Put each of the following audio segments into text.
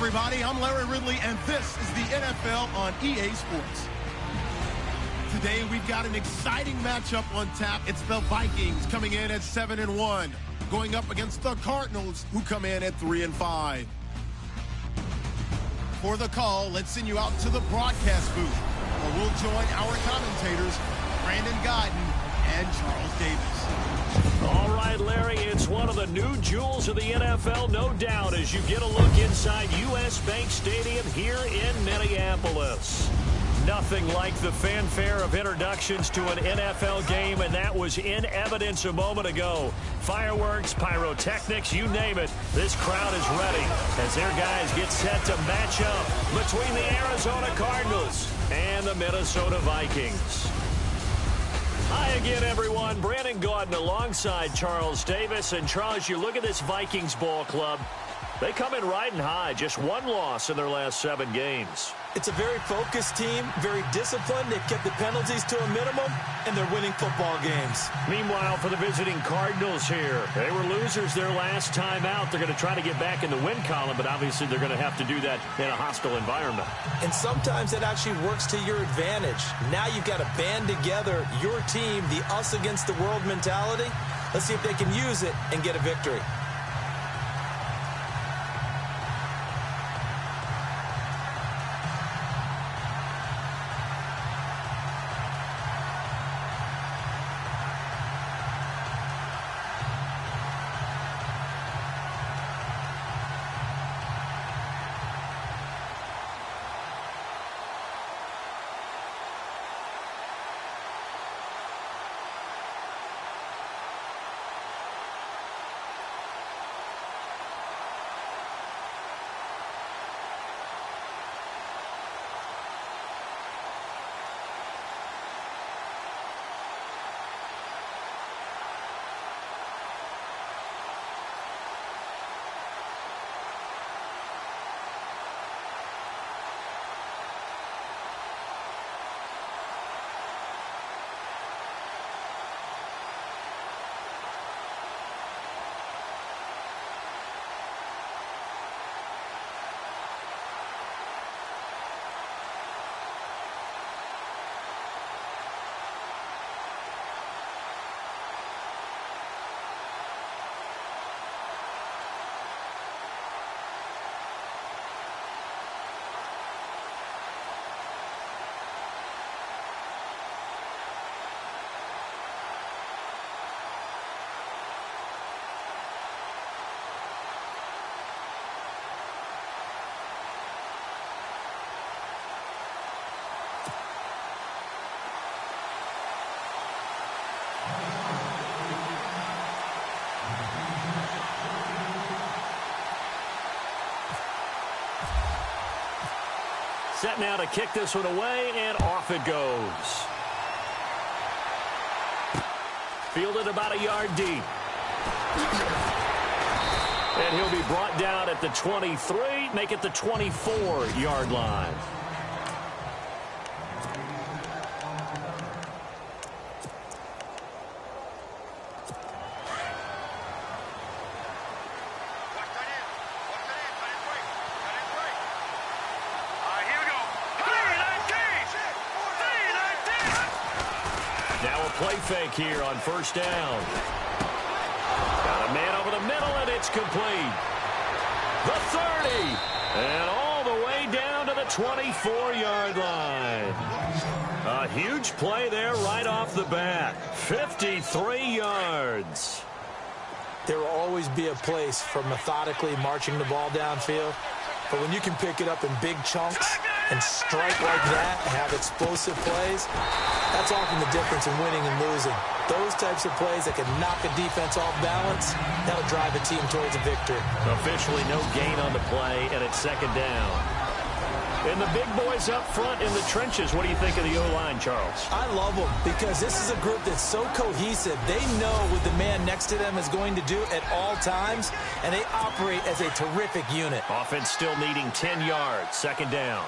everybody. I'm Larry Ridley, and this is the NFL on EA Sports. Today, we've got an exciting matchup on tap. It's the Vikings coming in at 7-1, going up against the Cardinals, who come in at 3-5. For the call, let's send you out to the broadcast booth, where we'll join our commentators, Brandon Guyton and Charles Davis. All right, Larry, it's one of the new jewels of the NFL, no doubt, as you get a look inside U.S. Bank Stadium here in Minneapolis. Nothing like the fanfare of introductions to an NFL game, and that was in evidence a moment ago. Fireworks, pyrotechnics, you name it, this crowd is ready as their guys get set to match up between the Arizona Cardinals and the Minnesota Vikings. Hi again, everyone. Brandon Guyton alongside Charles Davis. And, Charles, you look at this Vikings ball club. They come in riding high. Just one loss in their last 7 games. It's a very focused team, very disciplined. They've kept the penalties to a minimum, and they're winning football games. Meanwhile, for the visiting Cardinals here, they were losers their last time out. They're going to try to get back in the win column, but obviously they're going to have to do that in a hostile environment. And sometimes that actually works to your advantage. Now you've got to band together your team, the us against the world mentality. Let's see if they can use it and get a victory. Set now to kick this one away, and off it goes. Fielded about a yard deep. And he'll be brought down at the 23, make it the 24-yard line. Play fake here on first down. Got a man over the middle, and it's complete. The 30, and all the way down to the 24-yard line. A huge play there right off the bat. 53 yards. There will always be a place for methodically marching the ball downfield. But when you can pick it up in big chunks and strike like that and have explosive plays, that's often the difference in winning and losing. Those types of plays that can knock a defense off balance, that'll drive a team towards a victory. Officially no gain on the play, and it's second down. And the big boys up front in the trenches, what do you think of the O-line, Charles? I love them because this is a group that's so cohesive. They know what the man next to them is going to do at all times, and they operate as a terrific unit. Offense still needing 10 yards, second down.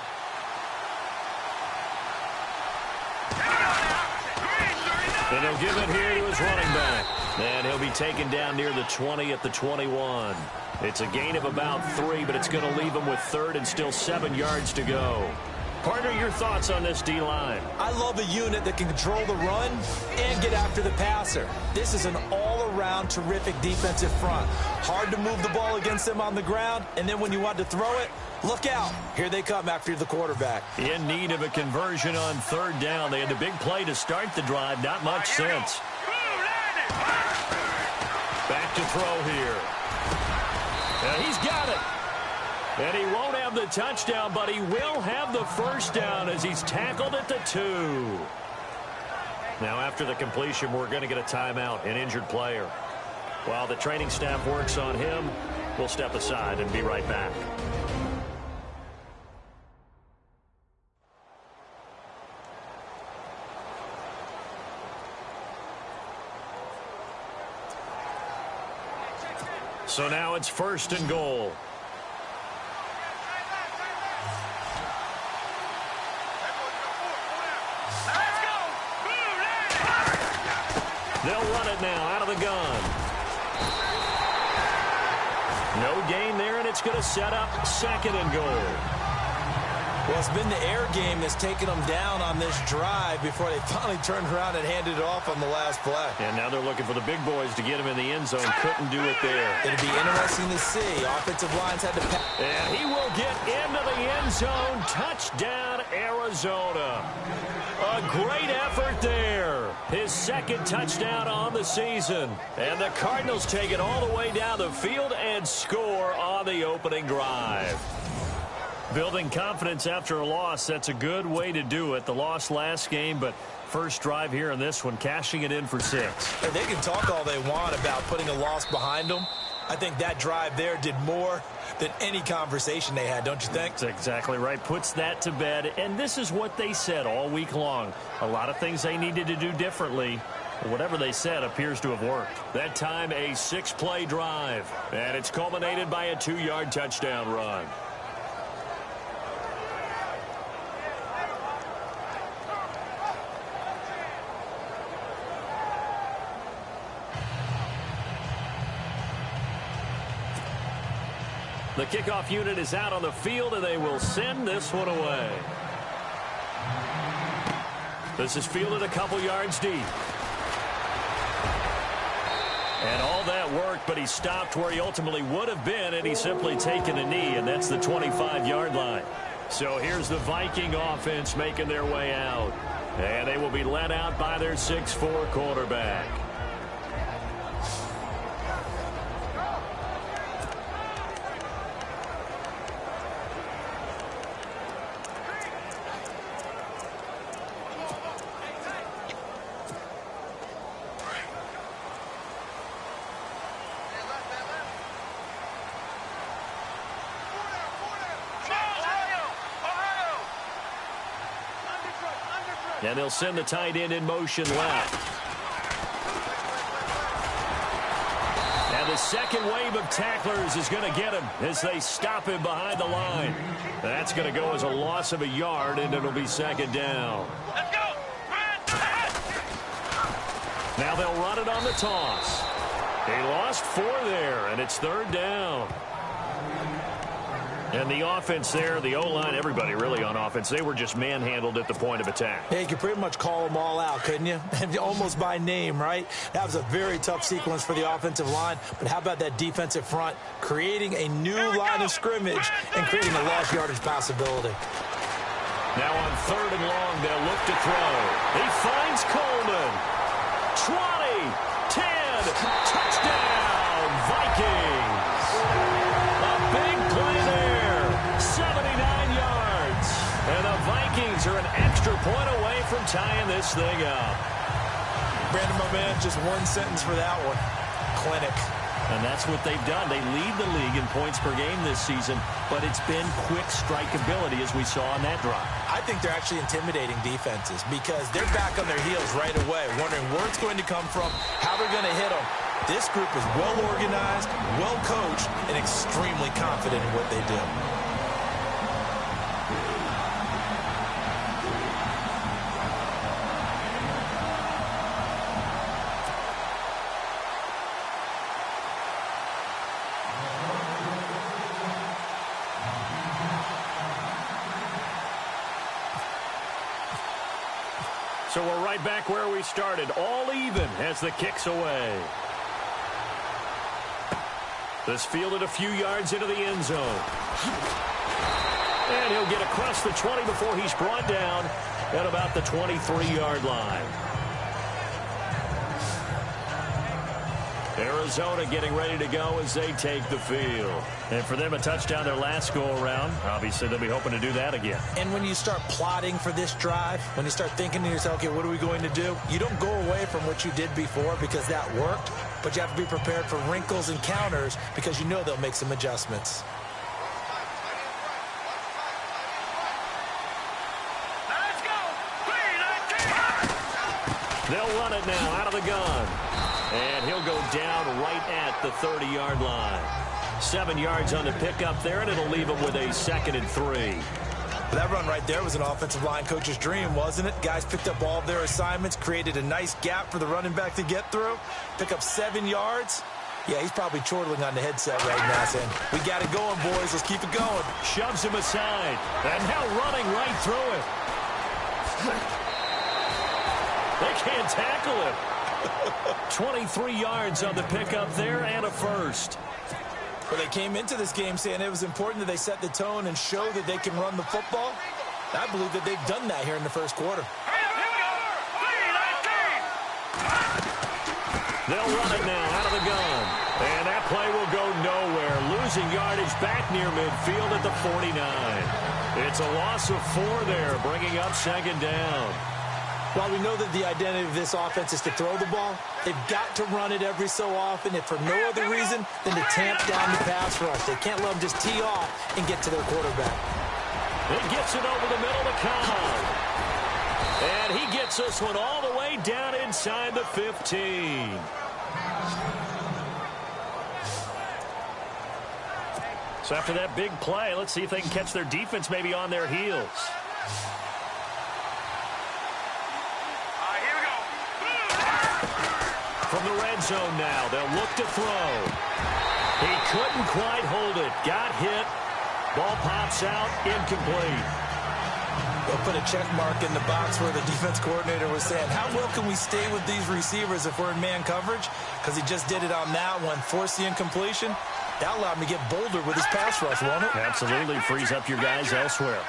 And he'll give it here to his running back. And he'll be taken down near the 20 at the 21. It's a gain of about 3, but it's going to leave him with 3rd and still 7 yards to go. Partner, your thoughts on this D-line? I love a unit that can control the run and get after the passer. This is an all-around terrific defensive front. Hard to move the ball against them on the ground, and then when you want to throw it, look out. Here they come after the quarterback. In need of a conversion on 3rd down. They had the big play to start the drive. Not much sense. Back to throw here. And he's got it. And he won't have the touchdown, but he will have the first down as he's tackled at the 2. Now, after the completion, we're going to get a timeout, an injured player. While the training staff works on him, we'll step aside and be right back. So now it's 1st and goal. They'll run it now out of the gun. No gain there, and it's going to set up 2nd and goal. Well, it's been the air game that's taken them down on this drive before they finally turned around and handed it off on the last play. And now they're looking for the big boys to get him in the end zone. Couldn't do it there. It'll be interesting to see. Offensive lines had to pass. And he will get into the end zone. Touchdown, Arizona. A great effort there. His 2nd touchdown on the season. And the Cardinals take it all the way down the field and score on the opening drive. Building confidence after a loss, that's a good way to do it. The loss last game, but first drive here in this one, cashing it in for 6. They can talk all they want about putting a loss behind them. I think that drive there did more than any conversation they had, don't you think? That's exactly right. Puts that to bed. And this is what they said all week long. A lot of things they needed to do differently. Whatever they said appears to have worked. That time, a 6-play drive. And it's culminated by a 2-yard touchdown run. The kickoff unit is out on the field, and they will send this one away. This is fielded a couple yards deep. And all that worked, but he stopped where he ultimately would have been, and he's simply taken a knee, and that's the 25-yard line. So here's the Viking offense making their way out. And they will be led out by their 6'4" quarterback. And they'll send the tight end in motion left. And the second wave of tacklers is going to get him as they stop him behind the line. That's going to go as a loss of a yard, and it'll be 2nd down. Let's go! Now they'll run it on the toss. He lost 4 there, and it's 3rd down. And the offense there, the O-line, everybody really on offense, they were just manhandled at the point of attack. Yeah, you could pretty much call them all out, couldn't you? Almost by name, right? That was a very tough sequence for the offensive line. But how about that defensive front creating a new line of scrimmage and creating a lost yardage possibility? Now on 3rd and long, they'll look to throw. He finds Coleman. 20, 10, touchdown, Vikings. A big play there, 79 yards. And the Vikings are an extra point away from tying this thing up. Brandon, my man, just one sentence for that one. Clinic. And that's what they've done. They lead the league in points per game this season, but it's been quick strikeability as we saw on that drive. I think they're actually intimidating defenses because they're back on their heels right away, wondering where it's going to come from, how they're going to hit them. This group is well organized, well coached, and extremely confident in what they do. So we're right back where we started, all even as the kick's away. This fielded a few yards into the end zone. And he'll get across the 20 before he's brought down at about the 23-yard line. Arizona getting ready to go as they take the field. And for them, a touchdown their last go-around. Obviously, they'll be hoping to do that again. And when you start plotting for this drive, when you start thinking to yourself, okay, what are we going to do? You don't go away from what you did before because that worked, but you have to be prepared for wrinkles and counters because you know they'll make some adjustments. They'll run it now out of the gun. And he'll go down right at the 30-yard line. 7 yards on the pickup there, and it'll leave him with a 2nd and 3. That run right there was an offensive line coach's dream, wasn't it? Guys picked up all of their assignments, created a nice gap for the running back to get through, pick up 7 yards. Yeah, he's probably chortling on the headset right now saying, we got it going, boys. Let's keep it going. Shoves him aside, and now running right through it. They can't tackle him. 23 yards on the pickup there and a first. Well, they came into this game saying it was important that they set the tone and show that they can run the football. I believe that they've done that here in the first quarter. They'll run it now out of the gun. And that play will go nowhere. Losing yardage back near midfield at the 49. It's a loss of 4 there, bringing up 2nd down. While we know that the identity of this offense is to throw the ball, they've got to run it every so often, if for no other reason than to tamp down the pass rush. They can't let them just tee off and get to their quarterback. It gets it over the middle to Cobb. And he gets this one all the way down inside the 15. So after that big play, let's see if they can catch their defense maybe on their heels. From the red zone now, they'll look to throw. He couldn't quite hold it. Got hit. Ball pops out, incomplete. They'll put a check mark in the box where the defense coordinator was saying, how well can we stay with these receivers if we're in man coverage? Because he just did it on that one, forced the incompletion. That allowed him to get bolder with his pass rush, won't it? Absolutely, frees up your guys elsewhere.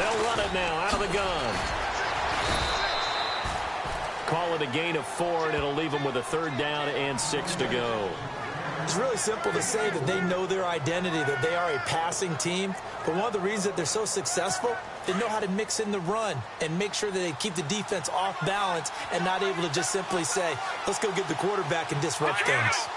They'll run it now out of the gun. Call it a gain of 4, and it'll leave them with a 3rd down and 6 to go. It's really simple to say that they know their identity, that they are a passing team. But one of the reasons that they're so successful, they know how to mix in the run and make sure that they keep the defense off balance and not able to just simply say, let's go get the quarterback and disrupt things.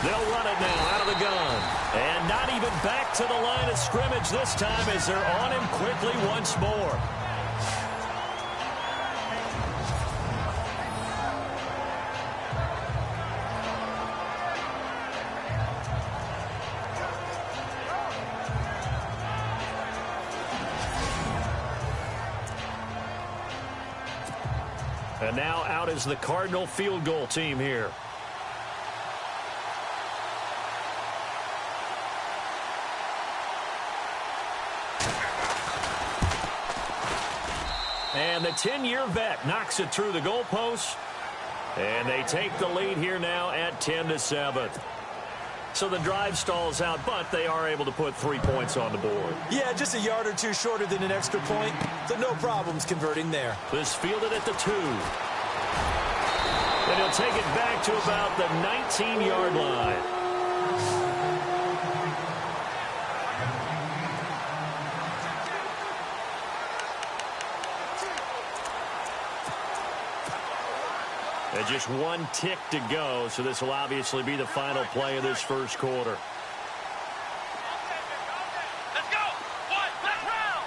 They'll run it now out of the gun. And not even back to the line of scrimmage this time as they're on him quickly once more. And now out is the Cardinal field goal team here. And the 10-year vet knocks it through the goalpost. And they take the lead here now at 10-7. So the drive stalls out, but they are able to put 3 points on the board. Yeah, just a yard or two shorter than an extra point, so no problems converting there. This fielded at the 2. And he'll take it back to about the 19-yard line. And just 1 tick to go, so this will obviously be the final play of this first quarter. Let's go! Flex round!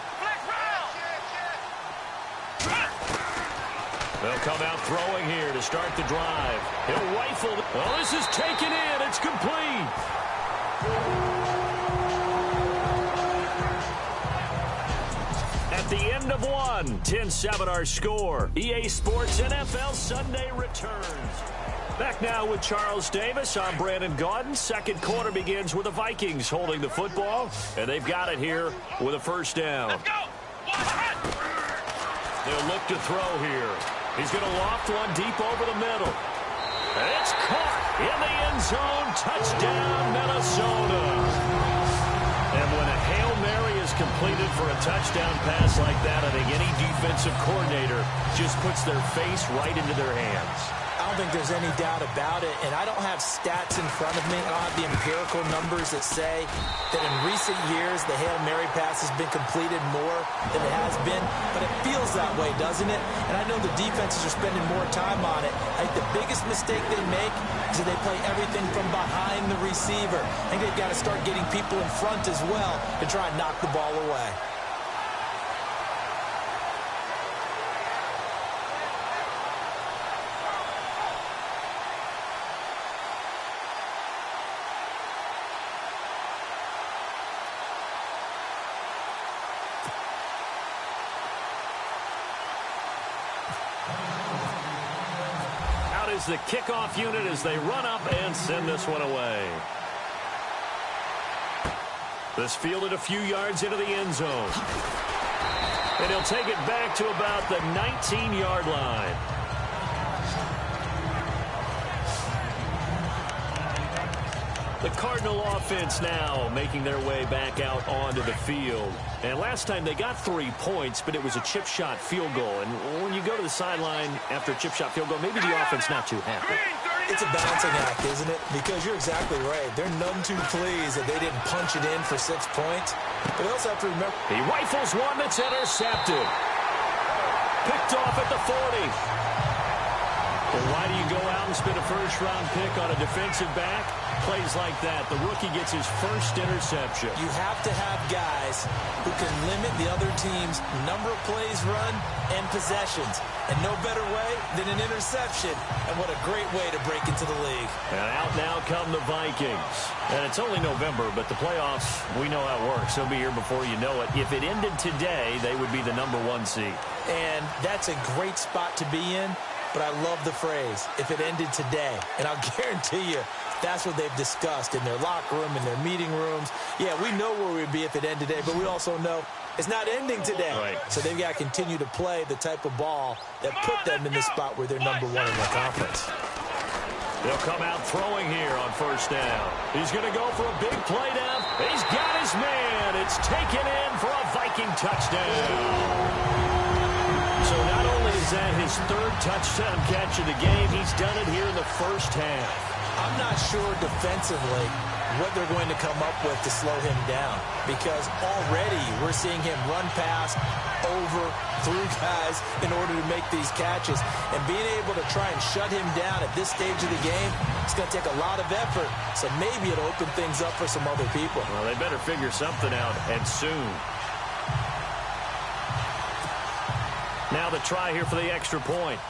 They'll come out throwing here to start the drive. He'll rifle. Oh, this is taken in. It's complete. At the end of 1, 10-7 our score. EA Sports NFL Sunday returns. Back now with Charles Davis. I'm Brandon Gaudin. Second quarter begins with the Vikings holding the football, and they've got it here with a first down. Let's go! They'll look to throw here. He's going to loft one deep over the middle. And it's caught in the end zone. Touchdown, Minnesota. And when a Hail Mary is completed for a touchdown pass like that, I think any defensive coordinator just puts their face right into their hands. I don't think there's any doubt about it, and I don't have stats in front of me. I don't have the empirical numbers that say that in recent years the Hail Mary pass has been completed more than it has been, but it feels that way, doesn't it? And I know the defenses are spending more time on it. I think the biggest mistake they make is that they play everything from behind the receiver. I think they've got to start getting people in front as well to try and knock the ball away. Is the kickoff unit as they run up and send this one away. This fielded a few yards into the end zone. And he'll take it back to about the 19-yard line. The Cardinal offense now making their way back out onto the field. And last time they got 3 points, but it was a chip shot field goal. And when you go to the sideline after a chip shot field goal, maybe the offense not too happy. It's a balancing act, isn't it? Because you're exactly right. They're none too pleased that they didn't punch it in for 6 points. But they also have to remember. He rifles one that's intercepted. Picked off at the 40. Well, why do you go out and spend a first-round pick on a defensive back? Plays like that. The rookie gets his first interception. You have to have guys who can limit the other team's number of plays run and possessions. And no better way than an interception. And what a great way to break into the league. And out now come the Vikings. And it's only November, but the playoffs, we know how it works. They'll be here before you know it. If it ended today, they would be the #1 seed. And that's a great spot to be in. But I love the phrase, if it ended today. And I'll guarantee you, that's what they've discussed in their locker room, in their meeting rooms. Yeah, we know where we'd be if it ended today, but we also know it's not ending today. Right. So they've got to continue to play the type of ball that put them in the spot where they're #1 in the conference. They'll come out throwing here on first down. He's going to go for a big play down. He's got his man. It's taken in for a Viking touchdown. So not only is that his 3rd touchdown catch of the game, he's done it here in the first half. I'm not sure defensively what they're going to come up with to slow him down, because already we're seeing him run past, over, through guys in order to make these catches. And being able to try and shut him down at this stage of the game, it's going to take a lot of effort. So maybe it'll open things up for some other people. Well, they better figure something out, and soon. Now the try here for the extra point.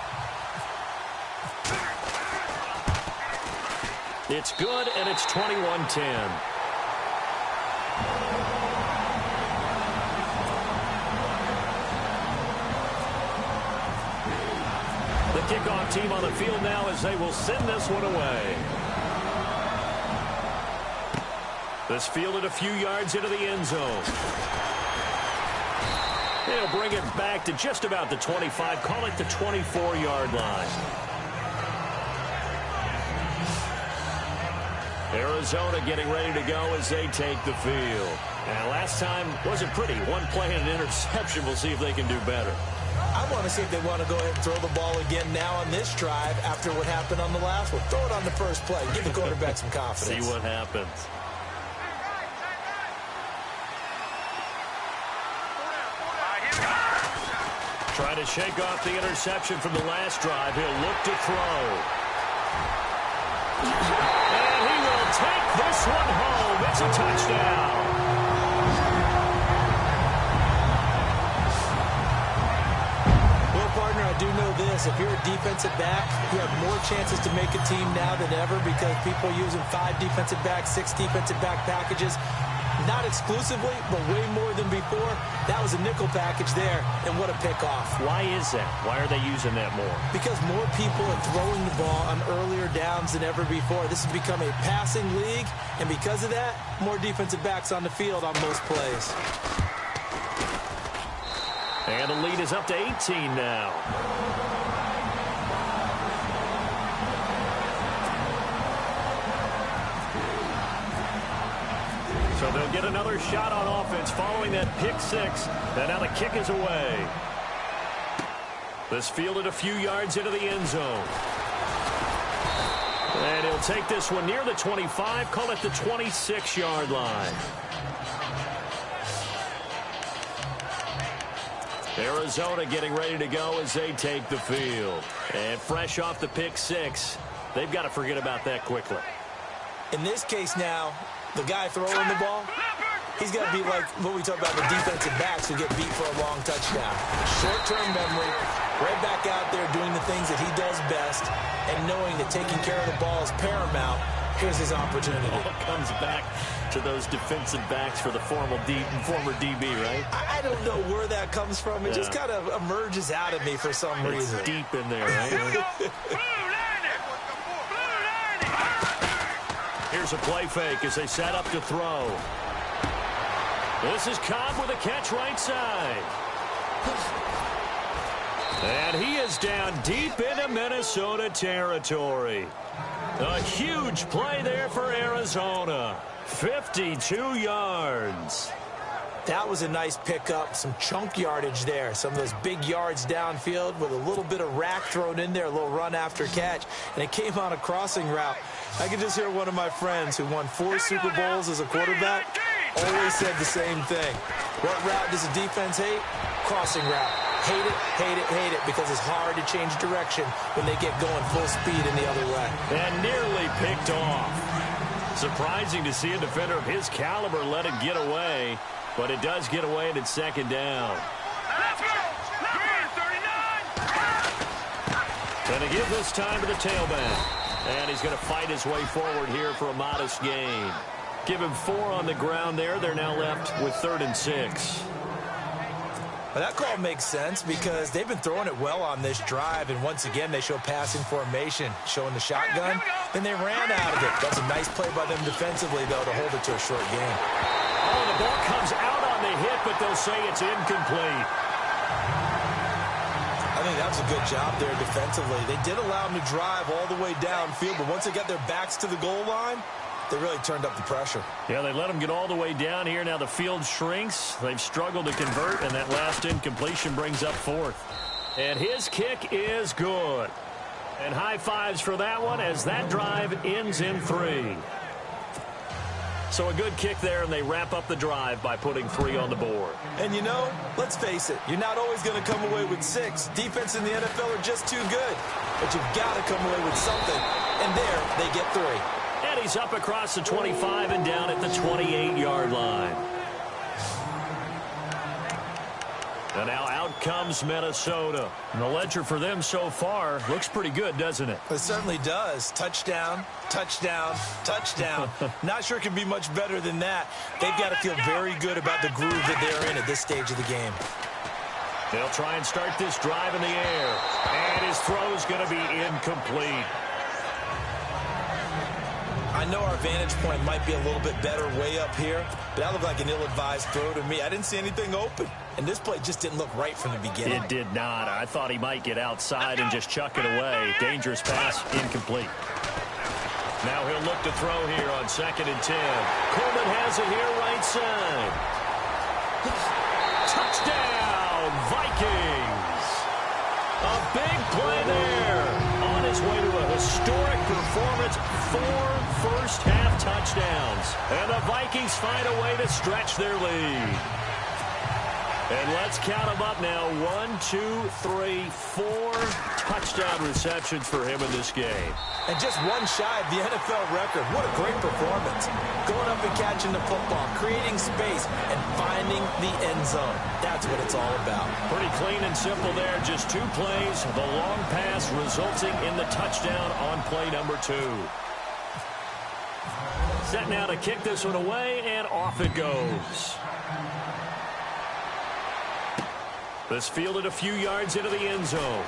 It's good, and it's 21-10. The kickoff team on the field now as they will send this one away. This fielded a few yards into the end zone. They'll bring it back to just about the 25, call it the 24-yard line. Arizona getting ready to go as they take the field. And last time wasn't pretty. One play and an interception. We'll see if they can do better. I want to see if they want to go ahead and throw the ball again now on this drive after what happened on the last one. Throw it on the first play. Give the quarterback some confidence. See what happens. Trying to shake off the interception from the last drive. He'll look to throw. And he will take this one home. It's a touchdown. Well, partner, I do know this. If you're a defensive back, you have more chances to make a team now than ever because people are using 5 defensive backs, 6 defensive back packages. Not exclusively, but way more than before. That was a nickel package there, and what a pickoff. Why is that? Why are they using that more? Because more people are throwing the ball on earlier downs than ever before. This has become a passing league, and because of that, more defensive backs on the field on most plays. And the lead is up to 18 now. So they'll get another shot on offense following that pick six. And now the kick is away. This fielded a few yards into the end zone. And he'll take this one near the 25, call it the 26-yard line. Arizona getting ready to go as they take the field. And fresh off the pick six, they've got to forget about that quickly. In this case now, the guy throwing the ball, he's got to be like what we talk about with defensive backs who get beat for a long touchdown. Short-term memory, right back out there doing the things that he does best, and knowing that taking care of the ball is paramount. Here's his opportunity. All comes back to those defensive backs for the former DB, right? I don't know where that comes from. It just kind of emerges out of me for some reason. It's deep in there, right? Here's a play fake as they set up to throw. This is Cobb with a catch right side. And he is down deep into Minnesota territory. A huge play there for Arizona. 52 yards. That was a nice pickup, some chunk yardage there. Some of those big yards downfield with a little bit of rack thrown in there, a little run after catch. And it came on a crossing route. I can just hear one of my friends who won 4 Super Bowls as a quarterback always said the same thing. What route does a defense hate? Crossing route. Hate it, hate it, hate it, because it's hard to change direction when they get going full speed in the other way. And nearly picked off. Surprising to see a defender of his caliber let it get away, but it does get away and it's second down. Going to give this time to the tailback. And he's going to fight his way forward here for a modest gain. Give him 4 on the ground there. They're now left with 3rd and 6. Well, that call makes sense because they've been throwing it well on this drive, and once again they show passing formation, showing the shotgun. Then they ran out of it. That's a nice play by them defensively, though, to hold it to a short game. Oh, the ball comes out on the hit, but they'll say it's incomplete. I think that was a good job there defensively. They did allow them to drive all the way downfield, but once they got their backs to the goal line, they really turned up the pressure. Yeah, they let them get all the way down here. Now the field shrinks. They've struggled to convert, and that last incompletion brings up 4th. And his kick is good. And high fives for that one as that drive ends in 3. So a good kick there, and they wrap up the drive by putting 3 on the board. And you know, let's face it, you're not always going to come away with 6. Defense in the NFL are just too good. But you've got to come away with something. And there, they get 3. And he's up across the 25 and down at the 28-yard line. And now out comes Minnesota. And the ledger for them so far looks pretty good, doesn't it? It certainly does. Touchdown, touchdown, touchdown. Not sure it can be much better than that. They've got to feel very good about the groove that they're in at this stage of the game. They'll try and start this drive in the air. And his throw's going to be incomplete. I know our vantage point might be a little bit better way up here, but that looked like an ill-advised throw to me. I didn't see anything open, and this play just didn't look right from the beginning. It did not. I thought he might get outside and just chuck it away. Dangerous pass, incomplete. Now he'll look to throw here on 2nd and 10. Coleman has it here right side. Touchdown, Vikings. A big play there. On his way to a historic performance, 4 first-half touchdowns. And the Vikings find a way to stretch their lead. And let's count them up now. 1, 2, 3, 4 touchdown receptions for him in this game. And just one shy of the NFL record. What a great performance. Going up and catching the football, creating space, and finding the end zone. That's what it's all about. Pretty clean and simple there. Just 2 plays. The long pass resulting in the touchdown on play number 2. Set now to kick this one away, and off it goes. This fielded a few yards into the end zone.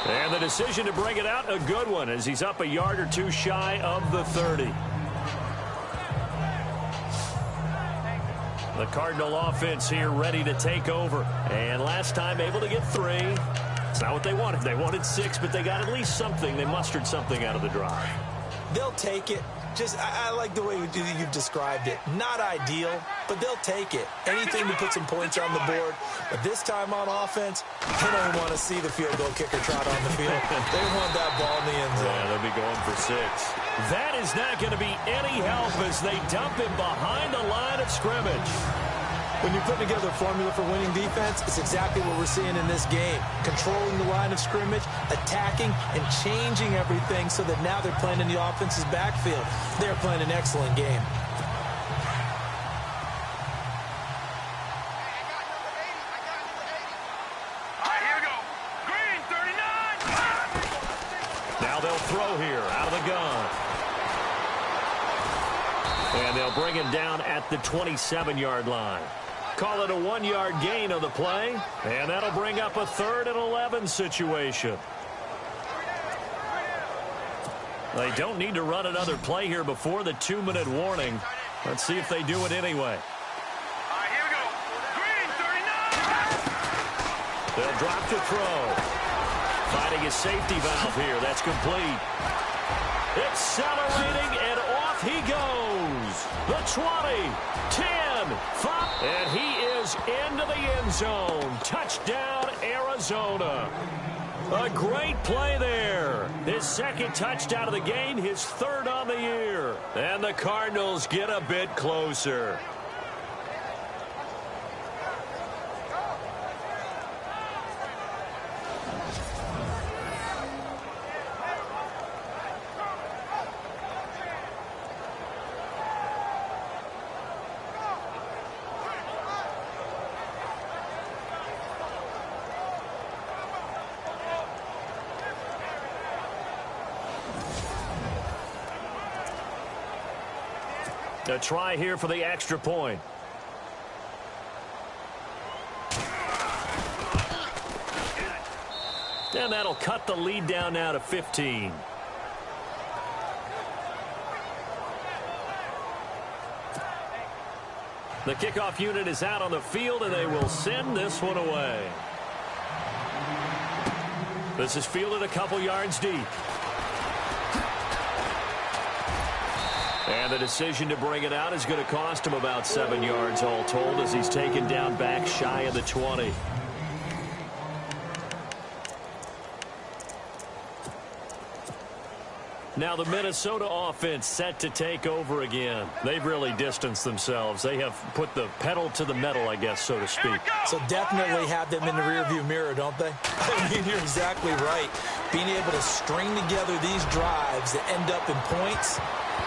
And the decision to bring it out, a good one, as he's up a yard or 2 shy of the 30. The Cardinal offense here ready to take over. And last time able to get 3. It's not what they wanted. They wanted 6, but they got at least something. They mustered something out of the drive. They'll take it. I like the way you've described it. Not ideal, but they'll take it. Anything to put some points on the board. But this time on offense, they don't want to see the field goal kicker trot on the field. They want that ball in the end zone. Yeah, they'll be going for 6. That is not going to be any help as they dump him behind the line of scrimmage. When you're putting together a formula for winning defense, it's exactly what we're seeing in this game. Controlling the line of scrimmage, attacking, and changing everything so that now they're playing in the offense's backfield. They're playing an excellent game. All right, here we go. Green, 39. Now they'll throw here out of the gun. And they'll bring him down at the 27-yard line. Call it a 1-yard gain on the play. And that'll bring up a 3rd and 11 situation. They don't need to run another play here before the 2-minute warning. Let's see if they do it anyway. All right, here we go. Green, 39. They'll drop to throw. Finding a safety valve here. That's complete. Accelerating, and off he goes. The 20, 10, 5. And he is into the end zone. Touchdown, Arizona. A great play there. His 2nd touchdown of the game, his 3rd on the year. And the Cardinals get a bit closer. A try here for the extra point. And that'll cut the lead down now to 15. The kickoff unit is out on the field, and they will send this one away. This is fielded a couple yards deep. And the decision to bring it out is going to cost him about 7 yards all told as he's taken down back shy of the 20. Now the Minnesota offense set to take over again. They've really distanced themselves. They have put the pedal to the metal, I guess, so to speak. So definitely have them in the rearview mirror, don't they? I mean, you're exactly right. Being able to string together these drives that end up in points,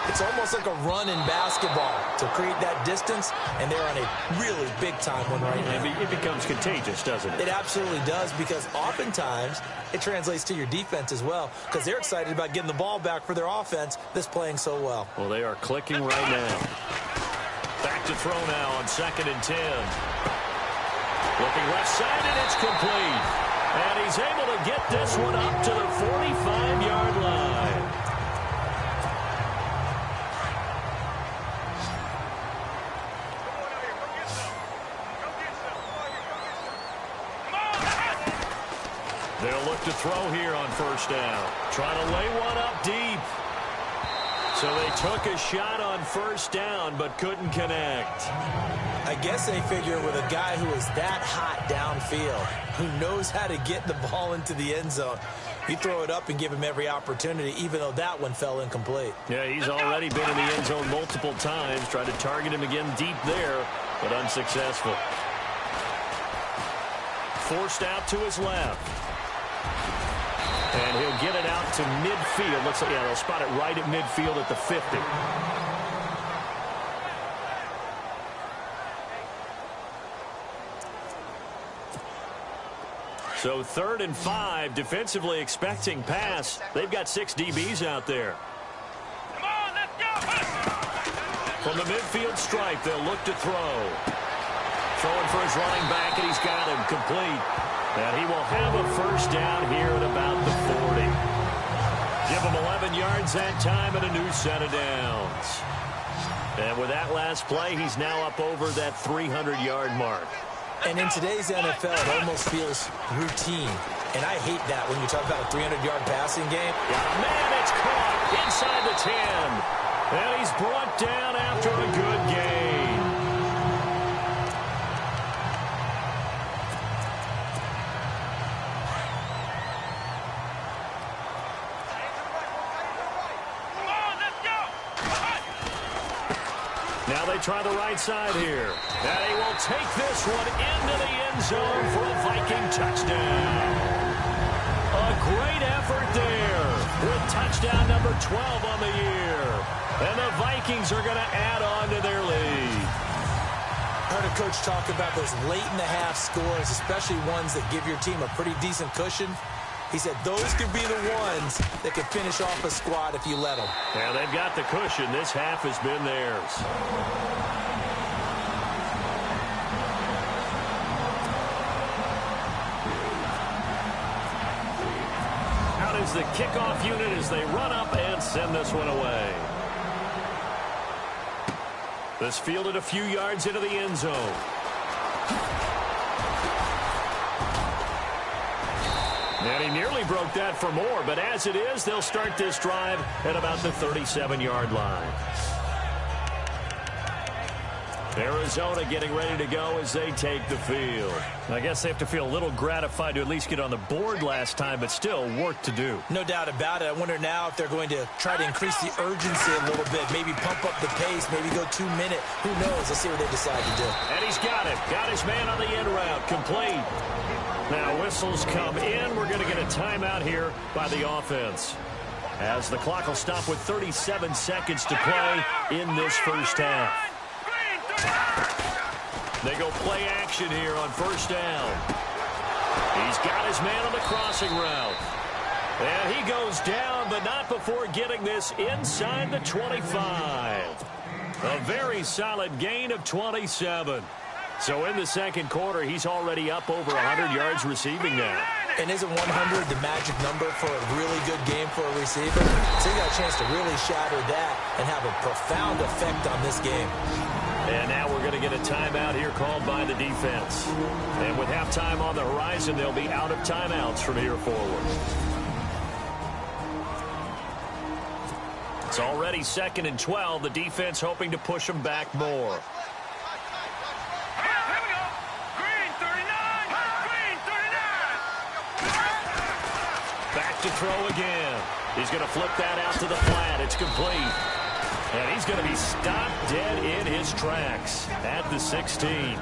it's almost like a run in basketball to create that distance, and they're on a really big-time one right now. It becomes contagious, doesn't it? It absolutely does, because oftentimes it translates to your defense as well, because they're excited about getting the ball back for their offense that's playing so well. Well, they are clicking right now. Back to throw now on 2nd and 10. Looking left side, and it's complete. And he's able to get this one up to the 45-yard line. They'll look to throw here on 1st down. Trying to lay one up deep. So they took a shot on 1st down, but couldn't connect. I guess they figure with a guy who is that hot downfield, who knows how to get the ball into the end zone, you throw it up and give him every opportunity, even though that one fell incomplete. Yeah, he's already been in the end zone multiple times. Tried to target him again deep there, but unsuccessful. Forced out to his left. And he'll get it out to midfield. Looks like, yeah, they'll spot it right at midfield at the 50. So 3rd and 5, defensively expecting pass. They've got 6 DBs out there. Come on, let's go. From the midfield stripe, they'll look to throw. Throwing for his running back, and he's got him complete. And he will have a 1st down here at about the 40. Give him 11 yards that time and a new set of downs. And with that last play, he's now up over that 300-yard mark. And in today's NFL, it almost feels routine. And I hate that when you talk about a 300-yard passing game. Got a man, it's caught inside the 10. And he's brought down after a good gain. Now they try the right side here. And he will take this one into the end zone for a Viking touchdown. A great effort there with touchdown number 12 on the year. And the Vikings are going to add on to their lead. I heard a coach talk about those late-in-the-half scores, especially ones that give your team a pretty decent cushion. He said those could be the ones that can finish off a squad if you let them. Yeah, they've got the cushion. This half has been theirs. Out is the kickoff unit as they run up and send this one away. This fielded a few yards into the end zone. And he nearly broke that for more, but as it is, they'll start this drive at about the 37-yard line. Arizona getting ready to go as they take the field. I guess they have to feel a little gratified to at least get on the board last time, but still work to do. No doubt about it. I wonder now if they're going to try to increase the urgency a little bit, maybe pump up the pace, maybe go 2 minute. Who knows? Let's see what they decide to do. And he's got it. Got his man on the end route. Complete. Now whistles come in. We're going to get a timeout here by the offense, as the clock will stop with 37 seconds to play in this first half. They go play action here on first down. He's got his man on the crossing route. And he goes down, but not before getting this inside the 25. A very solid gain of 27. So in the second quarter, he's already up over 100 yards receiving now. And isn't 100 the magic number for a really good game for a receiver? So you got a chance to really shatter that and have a profound effect on this game. And now we're going to get a timeout here called by the defense. And with halftime on the horizon, they'll be out of timeouts from here forward. It's already 2nd and 12. The defense hoping to push them back more. Back to throw again. He's going to flip that out to the flat. It's complete. And he's going to be stopped dead in his tracks at the 16.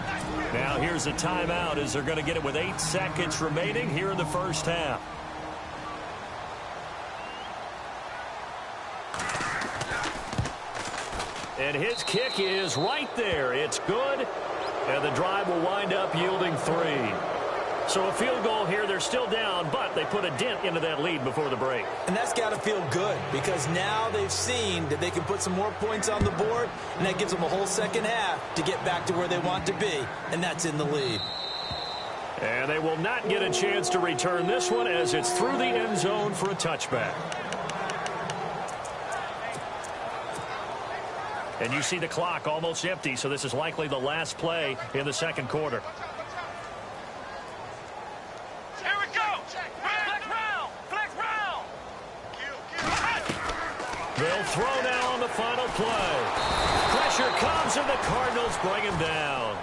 Now here's a timeout as they're going to get it with 8 seconds remaining here in the first half. And his kick is right there. It's good. And the drive will wind up yielding 3. So a field goal here. They're still down, but they put a dent into that lead before the break. And that's got to feel good because now they've seen that they can put some more points on the board, and that gives them a whole second half to get back to where they want to be, and that's in the lead. And they will not get a chance to return this one as it's through the end zone for a touchback. And you see the clock almost empty, so this is likely the last play in the second quarter. They'll throw now on the final play. Pressure comes, and the Cardinals bring him down.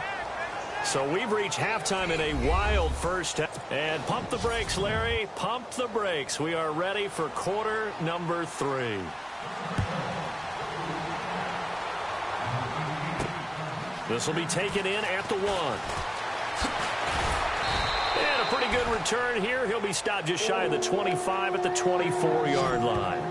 So we've reached halftime in a wild first half. And pump the brakes, Larry. Pump the brakes. We are ready for quarter number 3. This will be taken in at the 1. And a pretty good return here. He'll be stopped just shy of the 25 at the 24-yard line.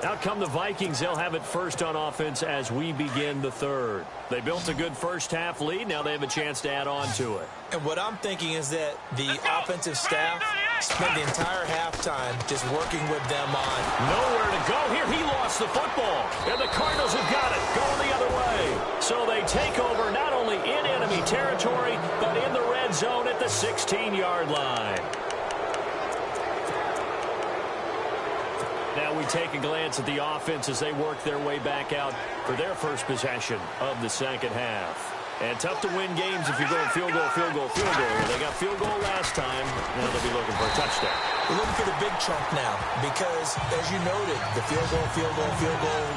Out come the Vikings. They'll have it first on offense as we begin the third. They built a good first half lead. Now they have a chance to add on to it. And what I'm thinking is that the offensive staff spent the entire halftime just working with them on. Nowhere to go here. He lost the football. And the Cardinals have got it. Going the other way. So they take over not only in enemy territory, but in the red zone at the 16-yard line. Now we take a glance at the offense as they work their way back out for their first possession of the second half. And tough to win games if you're going field goal, field goal, field goal. They got field goal last time. Now they'll be looking for a touchdown. We're looking for the big chunk now because, as you noted, the field goal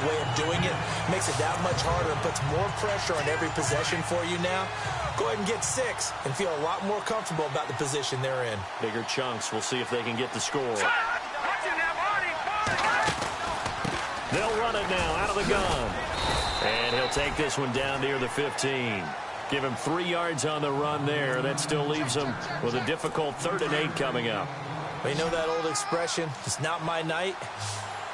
way of doing it makes it that much harder and puts more pressure on every possession for you now. Go ahead and get 6 and feel a lot more comfortable about the position they're in. Bigger chunks. We'll see if they can get the score. They'll run it now out of the gun. And he'll take this one down near the 15. Give him 3 yards on the run there. That still leaves him with a difficult 3rd and 8 coming up. Well, you know that old expression, it's not my night?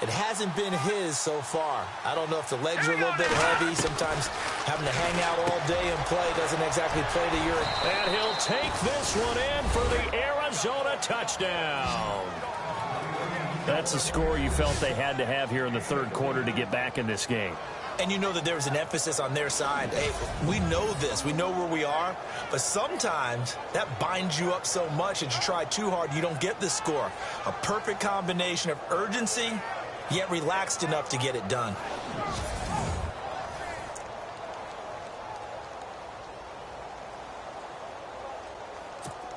It hasn't been his so far. I don't know if the legs are a little bit heavy. Sometimes having to hang out all day and play doesn't exactly play to your... And he'll take this one in for the Arizona touchdown. That's a score you felt they had to have here in the 3rd quarter to get back in this game. And you know that there was an emphasis on their side. Hey, we know this. We know where we are. But sometimes that binds you up so much that you try too hard, you don't get the score. A perfect combination of urgency, yet relaxed enough to get it done.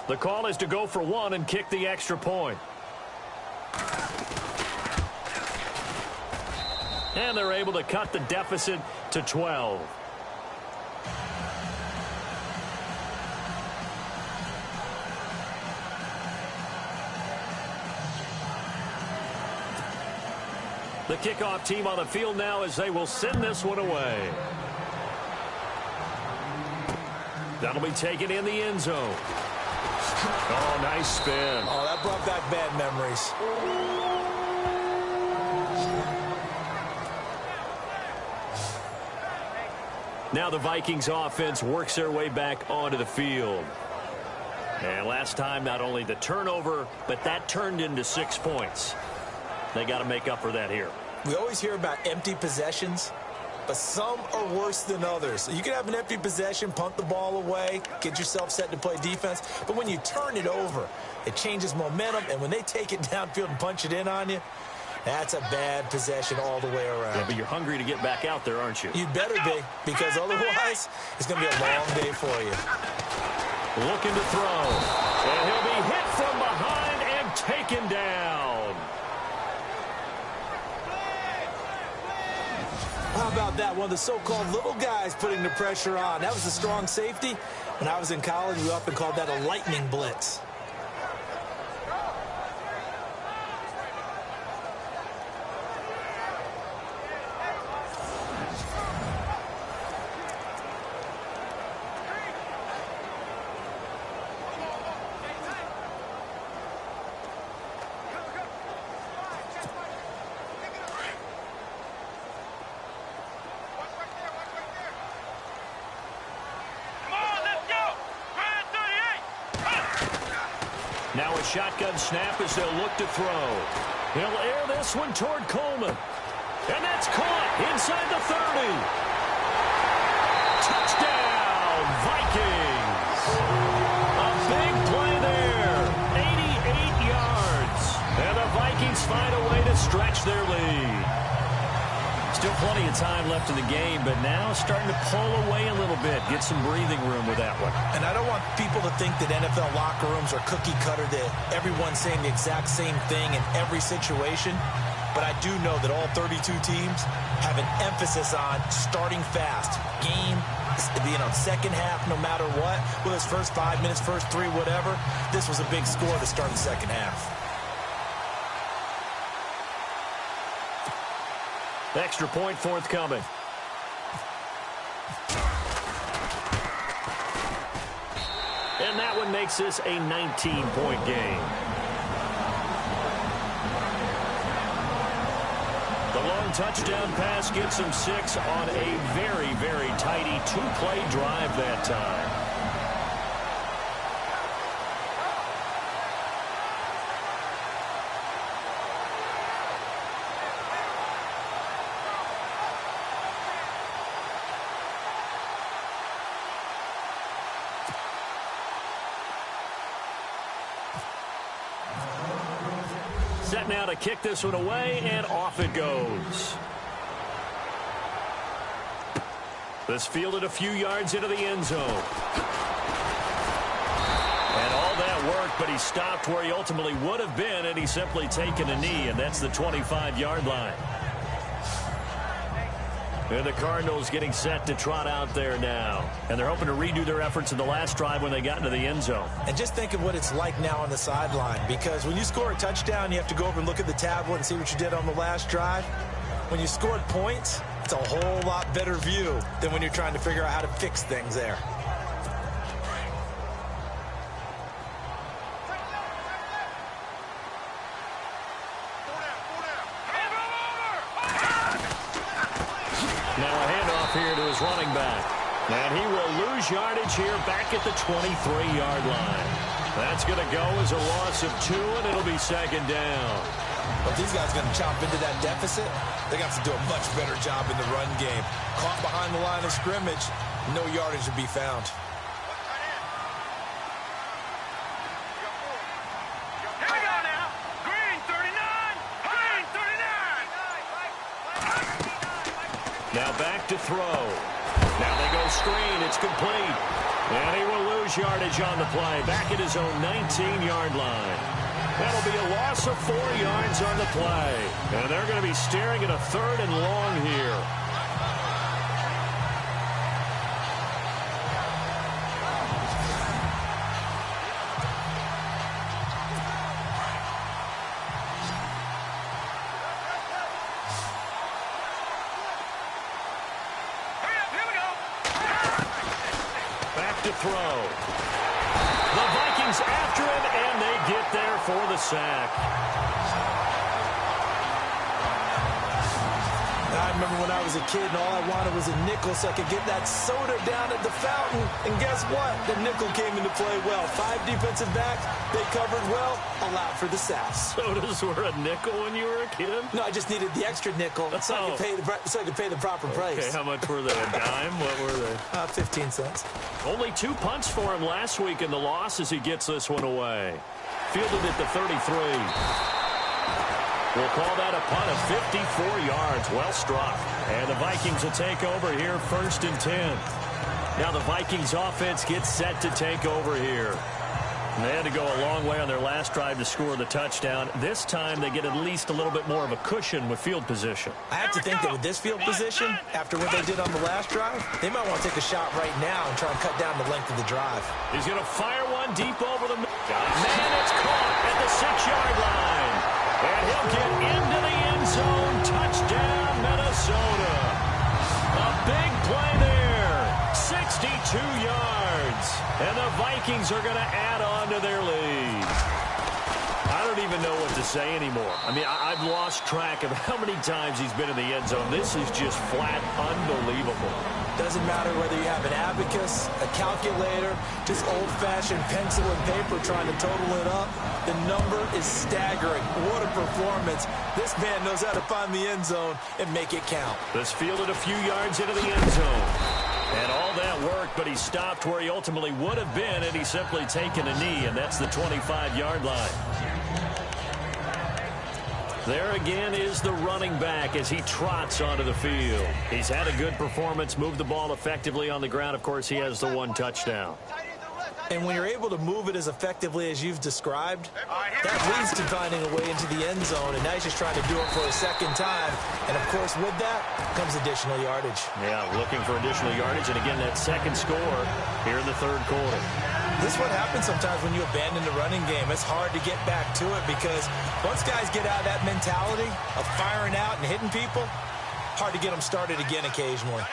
The call is to go for 1 and kick the extra point. And they're able to cut the deficit to 12. The kickoff team on the field now as they will send this one away. That'll be taken in the end zone. Oh, nice spin. Oh, that brought back bad memories. Now the Vikings offense works their way back onto the field. And last time, not only the turnover, but that turned into 6 points. They got to make up for that here. We always hear about empty possessions, but some are worse than others. You can have an empty possession, punt the ball away, get yourself set to play defense, but when you turn it over, it changes momentum, and when they take it downfield and punch it in on you, that's a bad possession all the way around. Yeah, but you're hungry to get back out there, aren't you? You'd better be, because otherwise it's going to be a long day for you. Looking to throw. And he'll be hit from behind and taken down. How about that? One of the so-called little guys putting the pressure on. That was a strong safety. When I was in college, we often called that a lightning blitz. Now a shotgun snap as they'll look to throw. He'll air this one toward Coleman. And that's caught inside the 30. Touchdown, Vikings. A big play there. 88 yards. And the Vikings find a way to stretch their lead. Still plenty of time left in the game, but now starting to pull away a little bit. Get some breathing room with that one. And I don't want people to think that NFL locker rooms are cookie cutter, that everyone's saying the exact same thing in every situation. But I do know that all 32 teams have an emphasis on starting fast. Game, second half, no matter what. Whether it's first 5 minutes, first 3, whatever. This was a big score to start the second half. Extra point forthcoming. And that one makes this a 19-point game. The long touchdown pass gets them 6 on a very, very tidy 2-play drive that time. set now to kick this one away, and off it goes. This fielded a few yards into the end zone. And all that work, but he stopped where he ultimately would have been, and he's simply taken a knee, and that's the 25-yard line. And the Cardinals getting set to trot out there now. And they're hoping to redo their efforts in the last drive when they got into the end zone. And just think of what it's like now on the sideline, because when you score a touchdown, you have to go over and look at the tablet and see what you did on the last drive. When you scored points, it's a whole lot better view than when you're trying to figure out how to fix things there. Now a handoff here to his running back. And he will lose yardage here back at the 23-yard line. That's going to go as a loss of 2, and it'll be second down. But these guys are going to chop into that deficit. They got to do a much better job in the run game. Caught behind the line of scrimmage, no yardage to be found. Here we go now. Green 39. Green 39. Now back to throw. Now they go screen. It's complete. And he will lose yardage on the play. Back at his own 19-yard line. That'll be a loss of 4 yards on the play. And they're going to be staring at a 3rd and long here. To throw. The Vikings after him, and they get there for the sack. I remember when I was a kid and all I wanted was a nickel so I could get that soda down at the fountain. And guess what? The nickel came into play well. 5 defensive backs, they covered well, allowed for the sacks. Sodas were a nickel when you were a kid? No, I just needed the extra nickel so I could pay the proper price. Okay, how much were they? A dime? What were they? 15 cents. Only 2 punts for him last week in the loss as he gets this one away. Fielded at the 33. We'll call that a punt of 54 yards. Well struck. And the Vikings will take over here 1st and 10. Now the Vikings offense gets set to take over here. And they had to go a long way on their last drive to score the touchdown. This time they get at least a little bit more of a cushion with field position. I have to think that with this field position, after what they did on the last drive, they might want to take a shot right now and try and cut down the length of the drive. He's going to fire one deep over the middle. Man, it's caught at the 6-yard line. And he'll get into the end zone. Touchdown, Minnesota. A big play there. 62 yards. And the Vikings are going to add on to their lead. I don't even know what to say anymore. I mean, I've lost track of how many times he's been in the end zone. This is just flat unbelievable. Doesn't matter whether you have an abacus, a calculator, just old-fashioned pencil and paper trying to total it up. The number is staggering. What a performance. This man knows how to find the end zone and make it count. This fielded a few yards into the end zone. And all that work, but he stopped where he ultimately would have been, and he's simply taken a knee, and that's the 25-yard line. There again is the running back as he trots onto the field. He's had a good performance, moved the ball effectively on the ground. Of course, he has the 1 touchdown. And when you're able to move it as effectively as you've described, that leads to finding a way into the end zone, and now he's just trying to do it for a second time. And, of course, with that comes additional yardage. Yeah, looking for additional yardage, and again, that second score here in the 3rd quarter. This is what happens sometimes when you abandon the running game. It's hard to get back to it because once guys get out of that mentality of firing out and hitting people, hard to get them started again occasionally.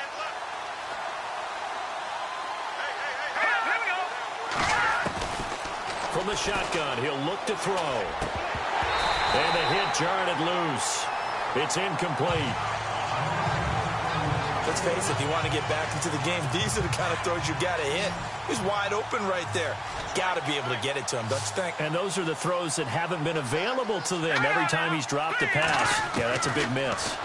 From the shotgun, he'll look to throw. And the hit jarred it loose. It's incomplete. Let's face it, if you want to get back into the game, these are the kind of throws you got to hit. He's wide open right there. Got to be able to get it to him, don't you think? And those are the throws that haven't been available to them every time he's dropped a pass. Yeah, that's a big miss.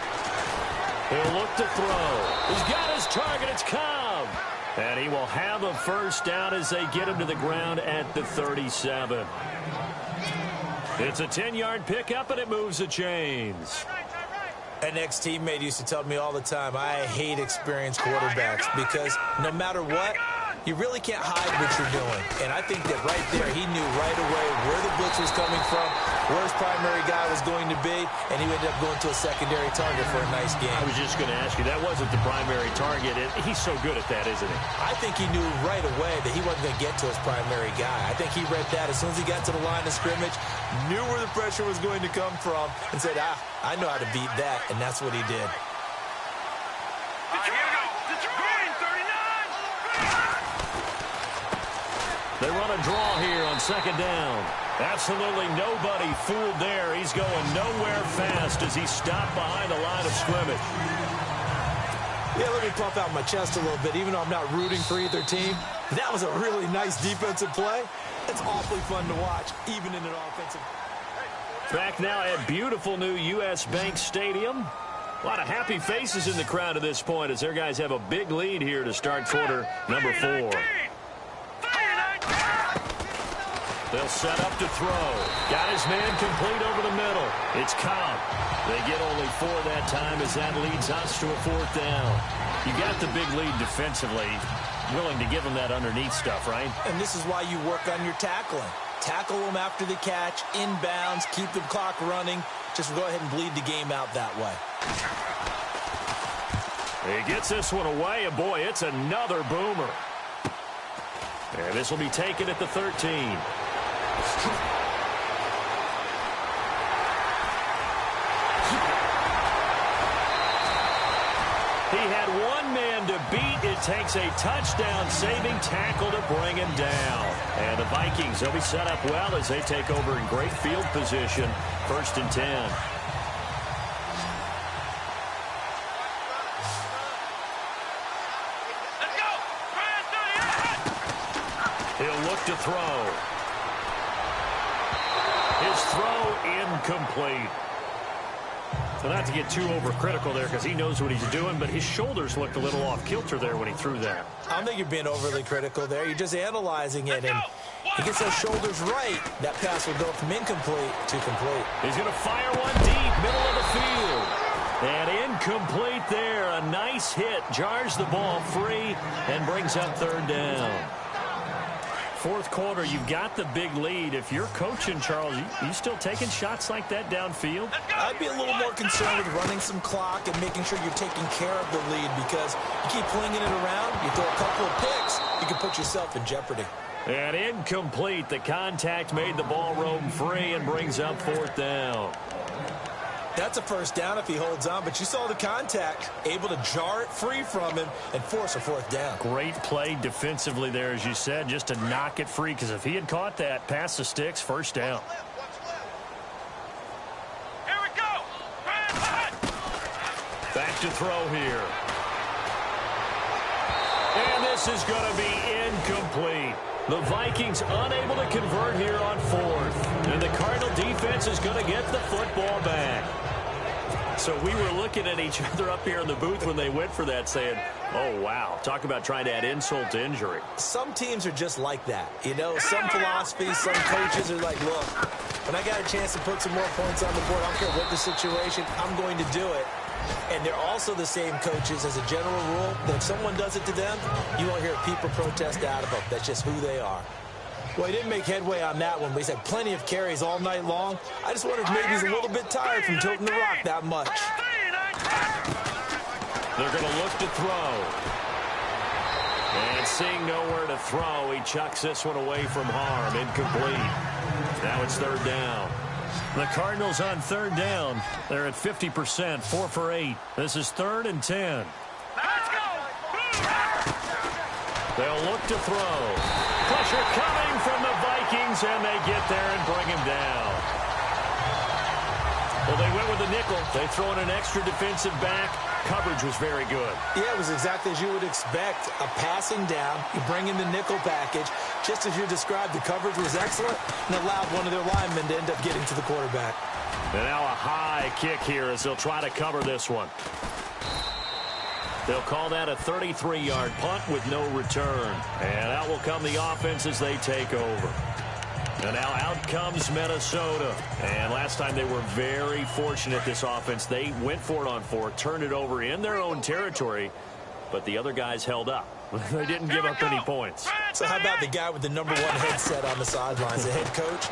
He'll look to throw. He's got his target. It's Cobb. And he will have a first down as they get him to the ground at the 37. It's a 10-yard pickup, and it moves the chains. An ex-teammate used to tell me all the time, I hate experienced quarterbacks because no matter what, you really can't hide what you're doing. And I think that right there, he knew right away where the blitz was coming from, where his primary guy was going to be, and he ended up going to a secondary target for a nice game. I was just going to ask you, that wasn't the primary target. He's so good at that, isn't he? I think he knew right away that he wasn't going to get to his primary guy. I think he read that as soon as he got to the line of scrimmage, knew where the pressure was going to come from, and said, I know how to beat that, and that's what he did. Here we go. Green 39. They run a draw here on second down. Absolutely nobody fooled there. He's going nowhere fast as he stopped behind the line of scrimmage. Yeah, let me puff out my chest a little bit. Even though I'm not rooting for either team, that was a really nice defensive play. It's awfully fun to watch, even in an offensive. Back now at beautiful new U.S. Bank Stadium. A lot of happy faces in the crowd at this point as their guys have a big lead here to start quarter number 4. They'll set up to throw. Got his man complete over the middle. It's Cobb. They get only 4 that time as that leads us to a 4th down. You got the big lead defensively. Willing to give them that underneath stuff, right? And this is why you work on your tackling. Tackle them after the catch, inbounds, keep the clock running. Just go ahead and bleed the game out that way. He gets this one away, and boy, it's another boomer. And this will be taken at the 13. He had one man to beat. It takes a touchdown-saving tackle to bring him down. And the Vikings, they'll be set up well as they take over in great field position. 1st and 10. Let's go. He'll look to throw. His throw incomplete. So not to get too overcritical there because he knows what he's doing, but his shoulders looked a little off kilter there when he threw that. I don't think you're being overly critical there. You're just analyzing it, and he gets those shoulders right. That pass will go from incomplete to complete. He's going to fire one deep, middle of the field. And incomplete there. A nice hit. Jars the ball free and brings up 3rd down. 4th quarter, you've got the big lead. If you're coaching, Charles, you still taking shots like that downfield? I'd be a little more concerned with running some clock and making sure you're taking care of the lead because you keep flinging it around, you throw a couple of picks, you can put yourself in jeopardy. And incomplete. The contact made the ball roam free and brings up 4th down. That's a 1st down if he holds on, but you saw the contact, able to jar it free from him and force a 4th down. Great play defensively there, as you said, just to knock it free, because if he had caught that, past the sticks, 1st down. Here we go. Back to throw here. And this is going to be incomplete. The Vikings unable to convert here on 4th. And the Cardinal defense is going to get the football back. So we were looking at each other up here in the booth when they went for that saying, oh, wow, talk about trying to add insult to injury. Some teams are just like that. You know, some philosophies, some coaches are like, look, when I got a chance to put some more points on the board, I don't care what the situation, I'm going to do it. And they're also the same coaches as a general rule that if someone does it to them, you won't hear people protest out of them. That's just who they are. Well, he didn't make headway on that one, but he's had plenty of carries all night long. I just wonder if maybe he's a little bit tired from toting the rock that much. They're going to look to throw. And seeing nowhere to throw, he chucks this one away from harm. Incomplete. Now it's 3rd down. The Cardinals on 3rd down. They're at 50%, 4 for 8. This is 3rd and 10. Let's go. They'll look to throw. Pressure coming from the Vikings, and they get there and bring him down. Well, they went with the nickel. They throw in an extra defensive back. Coverage was very good. Yeah, it was exactly as you would expect. A passing down, you bring in the nickel package. Just as you described, the coverage was excellent and allowed one of their linemen to end up getting to the quarterback. And now a high kick here as they'll try to cover this one. They'll call that a 33-yard punt with no return. And out will come the offense as they take over. And now out comes Minnesota. And last time they were very fortunate, this offense. They went for it on 4, turned it over in their own territory, but the other guys held up. They didn't give up any points. So how about the guy with the #1 headset on the sidelines, the head coach?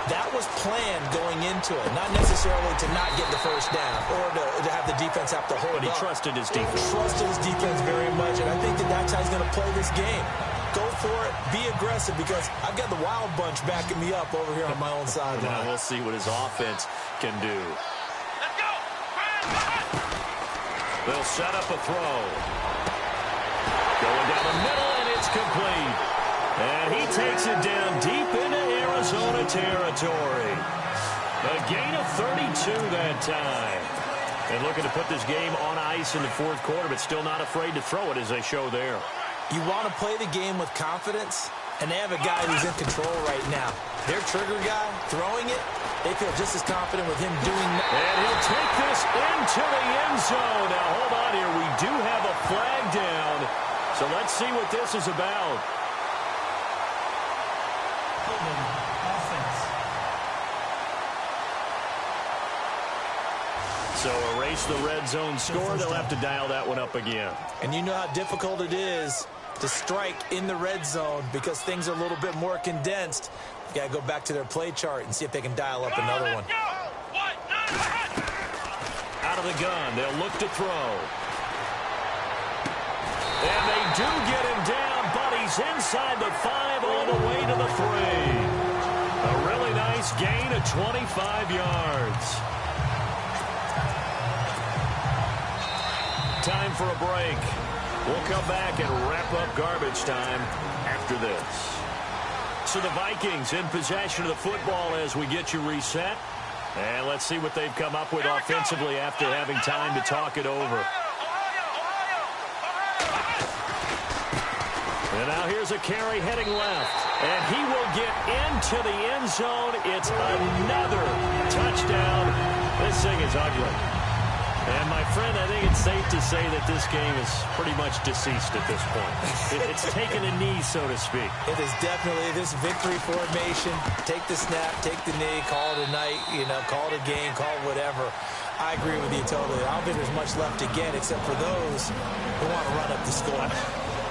That was planned going into it, not necessarily to not get the first down or to have the defense have to hold up. But he trusted his defense. Trusted his defense very much, and I think that's how he's going to play this game. Go for it, be aggressive, because I've got the wild bunch backing me up over here on my own sideline. Now we'll see what his offense can do. Let's go. They'll set up a throw. Going down the middle, and it's complete. And he takes it down deep into Arizona territory. A gain of 32 that time. And looking to put this game on ice in the fourth quarter, but still not afraid to throw it as they show there. You want to play the game with confidence, and they have a guy who's in control right now. Their trigger guy, throwing it, they feel just as confident with him doing that. And he'll take this into the end zone. Now, hold on here. We do have a flag down. So let's see what this is about. So erase the red zone score. They'll have to dial that one up again. And you know how difficult it is to strike in the red zone because things are a little bit more condensed. You got to go back to their play chart and see if they can dial up another one. Out of the gun, they'll look to throw. And they do get him down, but he's inside the 5 all the way to the 3. A really nice gain of 25 yards. Time for a break. We'll come back and wrap up garbage time after this. So the Vikings in possession of the football as we get you reset. And let's see what they've come up with offensively after having time to talk it over. And now here's a carry heading left. And he will get into the end zone. It's another touchdown. This thing is ugly. And, my friend, I think it's safe to say that this game is pretty much deceased at this point. It's taken a knee, so to speak. It is definitely this victory formation. Take the snap, take the knee, call it a night, call it a game, call it whatever. I agree with you totally. I don't think there's much left to get except for those who want to run up the score.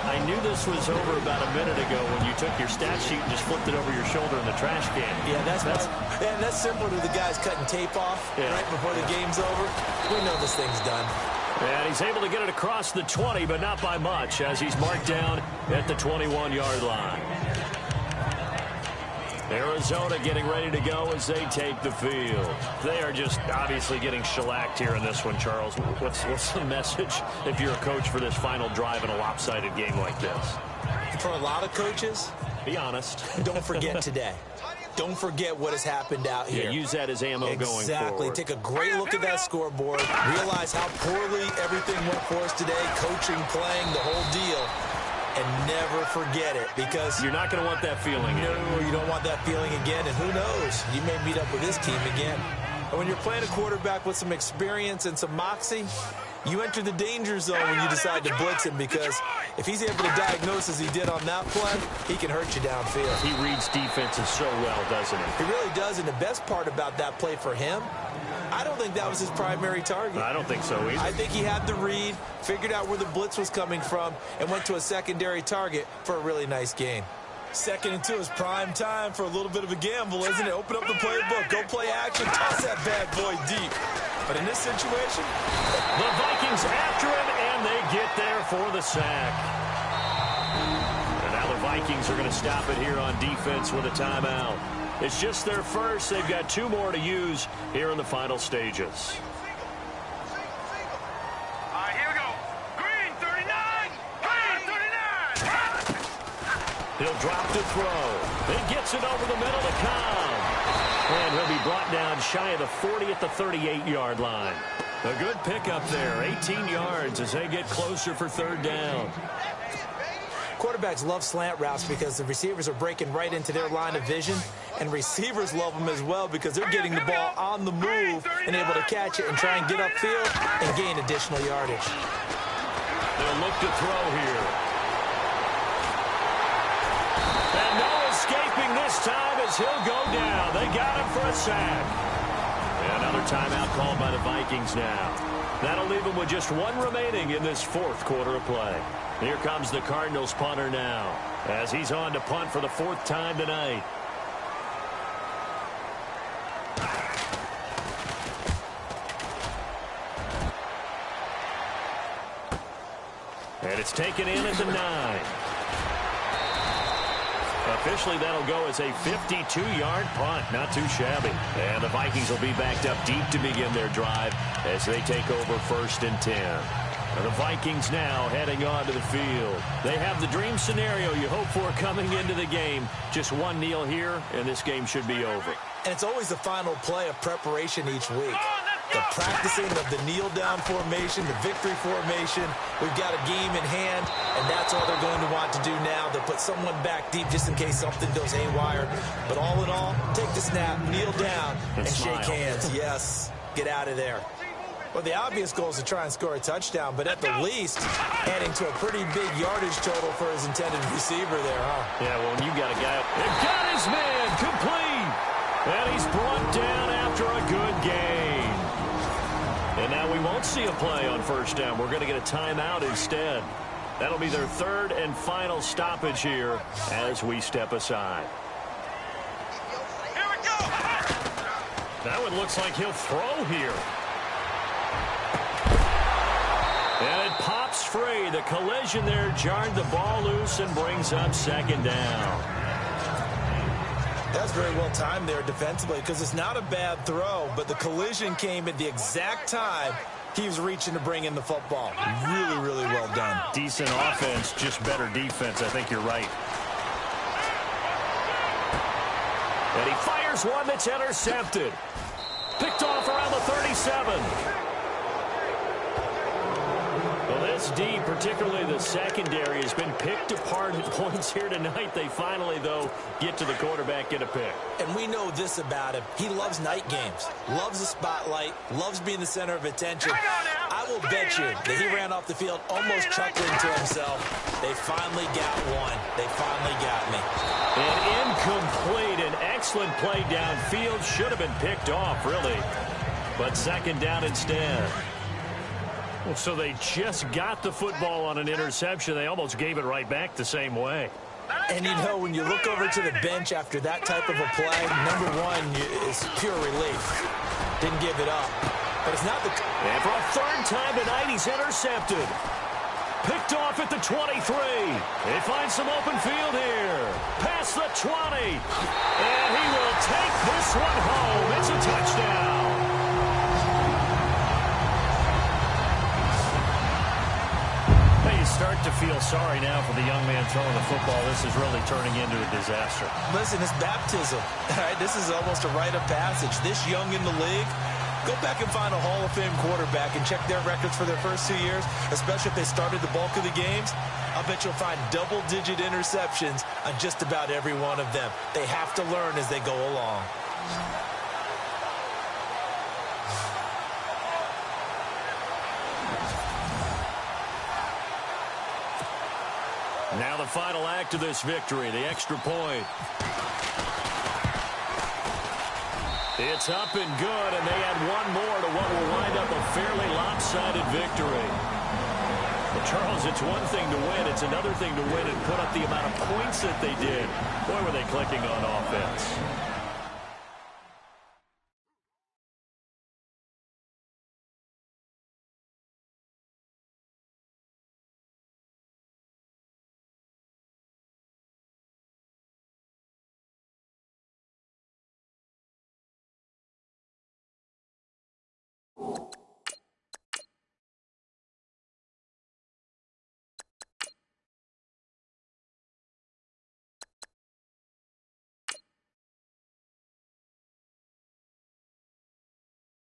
I knew this was over about a minute ago when you took your stat sheet and just flipped it over your shoulder in the trash can. Yeah, that's similar to the guys cutting tape off right before the game's over. We know this thing's done. And he's able to get it across the 20, but not by much, as he's marked down at the 21-yard line. Arizona getting ready to go as they take the field. They are just obviously getting shellacked here in this one, Charles. What's the message if you're a coach for this final drive in a lopsided game like this? For a lot of coaches, be honest. Don't forget today. Don't forget what has happened out here. Yeah, use that as ammo going forward. Exactly. Take a great look at that scoreboard. Realize how poorly everything went for us today. Coaching, playing, the whole deal. And never forget it, because you're not going to want that feeling. No, you don't want that feeling again. And who knows? You may meet up with this team again. And when you're playing a quarterback with some experience and some moxie, you enter the danger zone when you decide to blitz him, because if he's able to diagnose as he did on that play, he can hurt you downfield. He reads defenses so well, doesn't he? He really does, and the best part about that play for him, I don't think that was his primary target. I don't think so either. I think he had the read, figured out where the blitz was coming from, and went to a secondary target for a really nice gain. 2nd and 2 is prime time for a little bit of a gamble, isn't it? Open up the playbook, go play action, toss that bad boy deep. But in this situation, the Vikings after him, and they get there for the sack. And now the Vikings are going to stop it here on defense with a timeout. It's just their first. They've got 2 more to use here in the final stages. All right, here we go. Green 39. Green 39. He'll drop to throw. He gets it over the middle to Cobb. And he'll be brought down shy of the 40 at the 38-yard line. A good pickup there. 18 yards as they get closer for 3rd down. Quarterbacks love slant routes because the receivers are breaking right into their line of vision, and receivers love them as well because they're getting the ball on the move and able to catch it and try and get upfield and gain additional yardage. They'll look to throw here. And no escaping this this time as he'll go down. They got him for a sack. Another timeout called by the Vikings now. That'll leave them with just one remaining in this fourth quarter of play. Here comes the Cardinals punter now as he's on to punt for the fourth time tonight. And it's taken in at the 9. Officially, that'll go as a 52-yard punt. Not too shabby. And the Vikings will be backed up deep to begin their drive as they take over 1st and 10. And the Vikings now heading onto the field. They have the dream scenario you hope for coming into the game. Just one kneel here, and this game should be over. And it's always the final play of preparation each week. The practicing of the kneel-down formation, the victory formation. We've got a game in hand, and that's all they're going to want to do now. They'll put someone back deep just in case something goes haywire. But all in all, take the snap, kneel down, and shake hands. Yes, get out of there. Well, the obvious goal is to try and score a touchdown, but at the least, adding to a pretty big yardage total for his intended receiver there, huh? Yeah, well, when you got a guy, it got his man complete, and he's brought down after a good game. And now we won't see a play on 1st down. We're going to get a timeout instead. That'll be their 3rd and final stoppage here as we step aside. Here we go. That one looks like he'll throw here. And it pops free. The collision there jarred the ball loose and brings up 2nd down. That's very well timed there defensively because it's not a bad throw, but the collision came at the exact time he was reaching to bring in the football. Really, really well done. Decent offense, just better defense. I think you're right. And he fires one that's intercepted. Picked off around the 37. Well, this D, particularly the secondary, has been picked apart at points here tonight. They finally, though, get to the quarterback, get a pick. And we know this about him. He loves night games, loves the spotlight, loves being the center of attention. I will bet you that he ran off the field almost chuckling to himself. They finally got one. They finally got me. An incomplete, an excellent play downfield. Should have been picked off, really. But 2nd down instead. So they just got the football on an interception. They almost gave it right back the same way. And, you know, when you look over to the bench after that type of a play, number one is pure relief. Didn't give it up. But it's not the... And for a 3rd time tonight, he's intercepted. Picked off at the 23. They find some open field here. Past the 20. And he will take this one home. It's a touchdown. Start to feel sorry now for the young man throwing the football. This is really turning into a disaster. Listen, it's baptism. All right, this is almost a rite of passage. This young in the league, go back and find a Hall of Fame quarterback and check their records for their first 2 years, especially if they started the bulk of the games. I'll bet you'll find double-digit interceptions on just about every one of them. They have to learn as they go along. Now the final act of this victory, the extra point. It's up and good, and they add one more to what will wind up a fairly lopsided victory. Well, Charles, it's one thing to win. It's another thing to win and put up the amount of points that they did. Boy, were they clicking on offense.